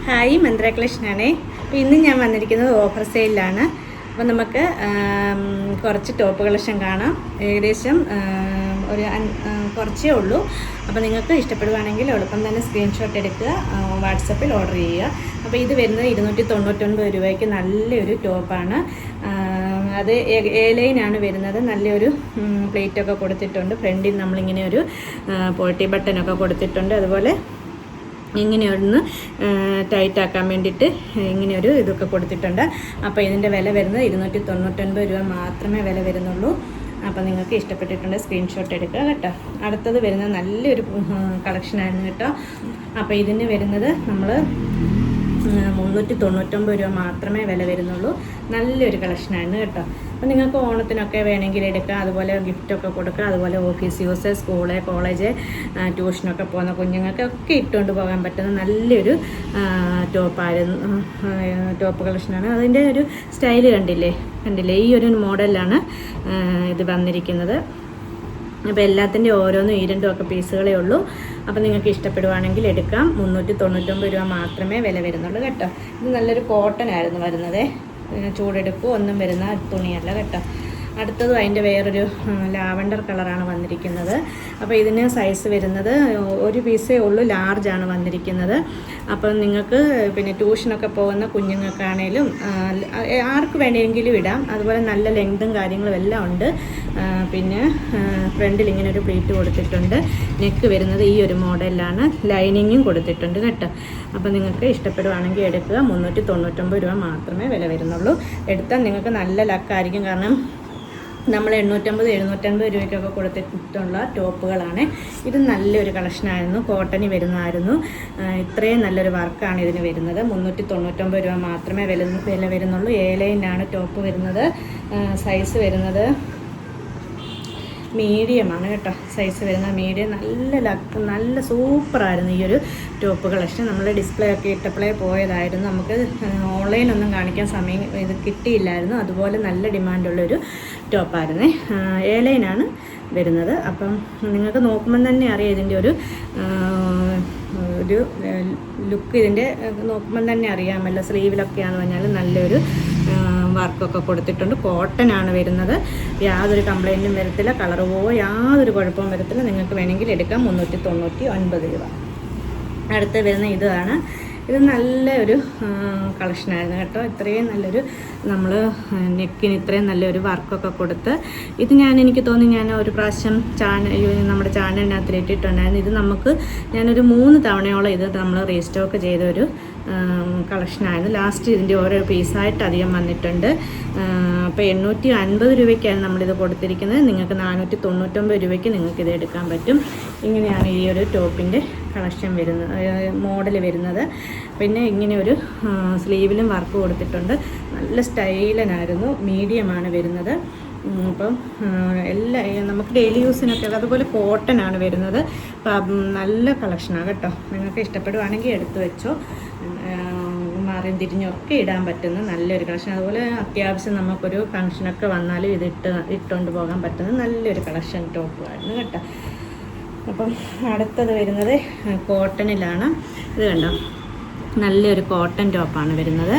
Hi, മന്ത്ര കളക്ഷനാണേ. അപ്പോൾ ഇന്ന് ഞാൻ വന്നിരിക്കുന്നത് ഓഫർ സെയിലാണ്. അപ്പോൾ നമുക്ക് കുറച്ച് ടോപ്പ് കളക്ഷൻ കാണാം. ഏകദേശം ഒരു കുറച്ചേ ഉള്ളൂ. അപ്പോൾ നിങ്ങൾക്ക് ഇഷ്ടപ്പെടുകയാണെങ്കിൽ എളുപ്പം തന്നെ സ്ക്രീൻഷോട്ട് എടുക്കുക, വാട്സപ്പിൽ ഓർഡർ ചെയ്യുക. അപ്പോൾ ഇത് വരുന്നത് 299 രൂപയ്ക്ക് നല്ലൊരു ടോപ്പാണ്. അത് എ ലൈനാണ് വരുന്നത്. നല്ലൊരു പ്ലേറ്റൊക്കെ കൊടുത്തിട്ടുണ്ട്. ഫ്രണ്ടിൽ നമ്മളിങ്ങനെ ഒരു പോൾട്ടി ബട്ടനൊക്കെ കൊടുത്തിട്ടുണ്ട്. അതുപോലെ ഇങ്ങനെയൊന്ന് ടൈറ്റാക്കാൻ വേണ്ടിയിട്ട് ഇങ്ങനെയൊരു ഇതൊക്കെ കൊടുത്തിട്ടുണ്ട്. അപ്പോൾ ഇതിൻ്റെ വില വരുന്നത് 299 രൂപ മാത്രമേ വില വരുന്നുള്ളൂ. അപ്പോൾ നിങ്ങൾക്ക് ഇഷ്ടപ്പെട്ടിട്ടുണ്ടെങ്കിൽ സ്ക്രീൻഷോട്ട് എടുക്കുക കേട്ടോ. അടുത്തത് വരുന്നത് നല്ലൊരു കളക്ഷനായിരുന്നു കേട്ടോ. അപ്പോൾ ഇതിന് വരുന്നത് നമ്മൾ 399 രൂപ മാത്രമേ വില വരുന്നുള്ളൂ. നല്ലൊരു കളക്ഷനായിരുന്നു കേട്ടോ. അപ്പോൾ നിങ്ങൾക്ക് ഓണത്തിനൊക്കെ വേണമെങ്കിൽ എടുക്കാം. അതുപോലെ ഗിഫ്റ്റൊക്കെ കൊടുക്കുക. അതുപോലെ ഓഫീസ് യൂസ്, സ്കൂള്, കോളേജ്, ട്യൂഷനൊക്കെ പോകുന്ന കുഞ്ഞുങ്ങൾക്കൊക്കെ ഇട്ടുകൊണ്ട് പോകാൻ പറ്റുന്ന നല്ലൊരു ടോപ്പ് കളക്ഷനാണ്. അതിൻ്റെ ഒരു സ്റ്റൈല് കണ്ടില്ലേ ഈ ഒരു മോഡലാണ് ഇത് വന്നിരിക്കുന്നത്. അപ്പോൾ എല്ലാത്തിൻ്റെ ഓരോന്നും ഈ രണ്ടും ഒക്കെ പീസുകളേ ഉള്ളൂ. അപ്പോൾ നിങ്ങൾക്ക് ഇഷ്ടപ്പെടുവാണെങ്കിൽ എടുക്കാം. 399 രൂപ മാത്രമേ വില വരുന്നുള്ളൂ കേട്ടോ. ഇത് നല്ലൊരു കോട്ടൺ ആയിരുന്നു വരുന്നത്. ചൂടെടുപ്പോ ഒന്നും വരുന്ന തുണിയല്ല കേട്ടോ. അടുത്തതും അതിൻ്റെ വേറൊരു ലാവണ്ടർ കളറാണ് വന്നിരിക്കുന്നത്. അപ്പോൾ ഇതിന് സൈസ് വരുന്നത് ഒരു പീസേ ഉള്ളൂ, ലാർജാണ് വന്നിരിക്കുന്നത്. അപ്പം നിങ്ങൾക്ക് പിന്നെ ട്യൂഷനൊക്കെ പോകുന്ന കുഞ്ഞുങ്ങൾക്കാണേലും ആർക്ക് വേണമെങ്കിലും ഇടാം. അതുപോലെ നല്ല ലെങ്തും കാര്യങ്ങളും എല്ലാം ഉണ്ട്. പിന്നെ ഫ്രണ്ടിൽ ഇങ്ങനെ ഒരു പ്ലീറ്റ് കൊടുത്തിട്ടുണ്ട്. നെക്ക് വരുന്നത് ഈ ഒരു മോഡലിലാണ്. ലൈനിങ്ങും കൊടുത്തിട്ടുണ്ട് കേട്ടോ. അപ്പോൾ നിങ്ങൾക്ക് ഇഷ്ടപ്പെടുവാണെങ്കിൽ എടുക്കുക. 399 രൂപ മാത്രമേ വില വരുന്നുള്ളൂ. എടുത്താൽ നിങ്ങൾക്ക് നല്ല ലക്കായിരിക്കും. കാരണം നമ്മൾ 850-750 രൂപയ്ക്കൊക്കെ കൊടുത്തിട്ടുള്ള ടോപ്പുകളാണ്. ഇത് നല്ലൊരു കളക്ഷനായിരുന്നു. കോട്ടണിൽ വരുന്നതായിരുന്നു. ഇത്രയും നല്ലൊരു വർക്കാണ് ഇതിന് വരുന്നത്. 399 രൂപ മാത്രമേ വില വരുന്നുള്ളൂ. എ ലൈനാണ് ടോപ്പ് വരുന്നത്. സൈസ് വരുന്നത് മീഡിയമാണ് കേട്ടോ. സൈസ് വരുന്നത് മീഡിയം. നല്ല സൂപ്പറായിരുന്നു ഈ ഒരു ടോപ്പ് കളക്ഷൻ. നമ്മൾ ഡിസ്പ്ലേ ഒക്കെ ഇട്ടപ്പോഴേ പോയതായിരുന്നു. നമുക്ക് ഓൺലൈനൊന്നും കാണിക്കാൻ സമയം ഇത് കിട്ടിയില്ലായിരുന്നു. അതുപോലെ നല്ല ഡിമാൻഡുള്ളൊരു ടോപ്പായിരുന്നേ. എ ലൈനാണ് വരുന്നത്. അപ്പം നിങ്ങൾക്ക് നോക്കുമ്പം തന്നെ അറിയാം ഇതിൻ്റെ ഒരു ലുക്ക്. ഇതിൻ്റെ നോക്കുമ്പം തന്നെ അറിയാമല്ലോ. സ്ലീവിലൊക്കെയാണെന്ന് പറഞ്ഞാൽ നല്ലൊരു വർക്കൊക്കെ കൊടുത്തിട്ടുണ്ട്. കോട്ടൺ ആണ് വരുന്നത്. യാതൊരു കംപ്ലൈൻറ്റും വരത്തില്ല. കളർ യാതൊരു കുഴപ്പവും വരത്തില്ല. നിങ്ങൾക്ക് വേണമെങ്കിൽ എടുക്കാം. 399 രൂപ. അടുത്ത് വരുന്ന ഇതാണ്. ഇത് നല്ലൊരു കളക്ഷനായിരുന്നു കേട്ടോ. ഇത്രയും നല്ലൊരു നമ്മൾ നെക്കിന് ഇത്രയും നല്ലൊരു വർക്കൊക്കെ കൊടുത്ത് ഇത് എനിക്ക് തോന്നി ഞാൻ ഒരു പ്രാവശ്യം നമ്മുടെ ചാനലിനകത്ത് ഇട്ടിട്ടുണ്ടായിരുന്നു. ഇത് നമുക്ക് ഞാനൊരു 3 തവണയോളം ഇത് നമ്മൾ റീസ്റ്റോക്ക് ചെയ്തൊരു കളക്ഷനായിരുന്നു. ലാസ്റ്റ് ഇതിൻ്റെ ഓരോ പീസായിട്ട് അധികം വന്നിട്ടുണ്ട്. അപ്പോൾ 850 രൂപയ്ക്കാണ് നമ്മളിത് കൊടുത്തിരിക്കുന്നത്. നിങ്ങൾക്ക് 499 രൂപയ്ക്ക് നിങ്ങൾക്കിത് എടുക്കാൻ പറ്റും. ഇങ്ങനെയാണ് ഈ ഒരു ടോപ്പിൻ്റെ കളക്ഷൻ വരുന്നത്, മോഡൽ വരുന്നത്. പിന്നെ ഇങ്ങനെ ഒരു സ്ലീവിലും വർക്ക് കൊടുത്തിട്ടുണ്ട്. നല്ല സ്റ്റൈലനായിരുന്നു. മീഡിയമാണ് വരുന്നത്. അപ്പം നമുക്ക് ഡെയിലി യൂസിനൊക്കെ അതുപോലെ കോട്ടൺ ആണ് വരുന്നത്. അപ്പം നല്ല കളക്ഷനാണ് കേട്ടോ. നിങ്ങൾക്ക് ഇഷ്ടപ്പെടുവാണെങ്കിൽ എടുത്തു വെച്ചോ. മാറിയും തിരിഞ്ഞൊക്കെ ഇടാൻ പറ്റുന്ന നല്ലൊരു കളക്ഷൻ. അതുപോലെ അത്യാവശ്യം നമുക്കൊരു ഫങ്ഷനൊക്കെ വന്നാലും ഇത് ഇട്ടുകൊണ്ട് പോകാൻ പറ്റുന്ന നല്ലൊരു കളക്ഷൻ ടോപ്പുമായിരുന്നു കേട്ടോ. അപ്പം അടുത്തത് വരുന്നത് കോട്ടണിലാണ്. ഇത് കണ്ടോ, നല്ലൊരു കോട്ടൺ ടോപ്പാണ് വരുന്നത്.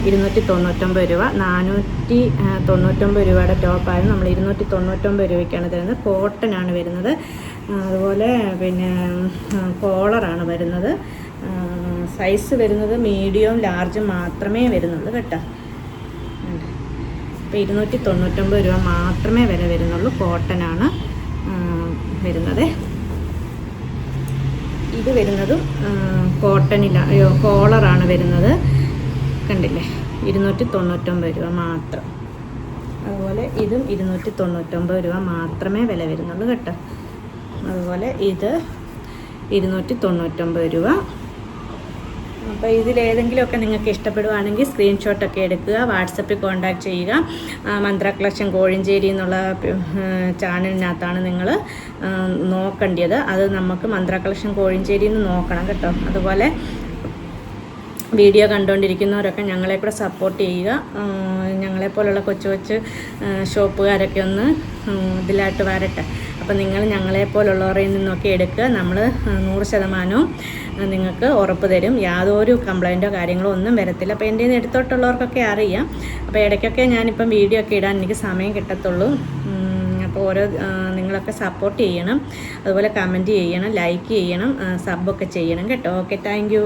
299 രൂപ. 499 രൂപയുടെ ടോപ്പായിരുന്നു. നമ്മൾ 299 രൂപയ്ക്കാണ് തരുന്നത്. കോട്ടനാണ് വരുന്നത്. അതുപോലെ പിന്നെ കോളറാണ് വരുന്നത്. സൈസ് വരുന്നത് മീഡിയവും ലാർജും മാത്രമേ വരുന്നുള്ളൂ കേട്ടോ. അപ്പോൾ 299 രൂപ മാത്രമേ വില വരുന്നുള്ളൂ. കോട്ടനാണ് വരുന്നത്. ഇത് വരുന്നതും കോളറാണ് വരുന്നത്. കണ്ടില്ലേ, 299 രൂപ മാത്രം. അതുപോലെ ഇതും 299 രൂപ മാത്രമേ വില വരുന്നുള്ളൂ കേട്ടോ. അതുപോലെ ഇത് 299 രൂപ. അപ്പോൾ ഇതിലേതെങ്കിലുമൊക്കെ നിങ്ങൾക്ക് ഇഷ്ടപ്പെടുവാണെങ്കിൽ സ്ക്രീൻഷോട്ടൊക്കെ എടുക്കുക, വാട്സപ്പിൽ കോൺടാക്റ്റ് ചെയ്യുക. മന്ത്ര കളക്ഷൻ കോഴഞ്ചേരി എന്നുള്ള ചാനലിനകത്താണ് നിങ്ങൾ നോക്കേണ്ടത്. അത് നമുക്ക് മന്ത്ര കളക്ഷൻ കോഴഞ്ചേരി എന്ന് നോക്കണം കേട്ടോ. അതുപോലെ വീഡിയോ കണ്ടുകൊണ്ടിരിക്കുന്നവരൊക്കെ ഞങ്ങളെ കൂടെ സപ്പോർട്ട് ചെയ്യുക. ഞങ്ങളെപ്പോലുള്ള കൊച്ചു കൊച്ചു ഷോപ്പുകാരൊക്കെ ഒന്ന് ഇതിലായിട്ട് വരട്ടെ. അപ്പോൾ നിങ്ങൾ ഞങ്ങളെപ്പോലുള്ളവരിൽ നിന്നൊക്കെ എടുക്കുക. നമ്മൾ 100% നിങ്ങൾക്ക് ഉറപ്പ് തരും, യാതൊരു കംപ്ലൈൻറ്റോ കാര്യങ്ങളോ ഒന്നും വരത്തില്ല. അപ്പോൾ എൻ്റെ എടുത്തോട്ടുള്ളവർക്കൊക്കെ അറിയാം. അപ്പോൾ ഇടയ്ക്കൊക്കെ ഞാനിപ്പം വീഡിയോ ഒക്കെ ഇടാൻ എനിക്ക് സമയം കിട്ടത്തുള്ളൂ. അപ്പോൾ നിങ്ങളൊക്കെ സപ്പോർട്ട് ചെയ്യണം, അതുപോലെ കമൻറ്റ് ചെയ്യണം, ലൈക്ക് ചെയ്യണം, സബ്ബൊക്കെ ചെയ്യണം കേട്ടോ. Okay, thank you.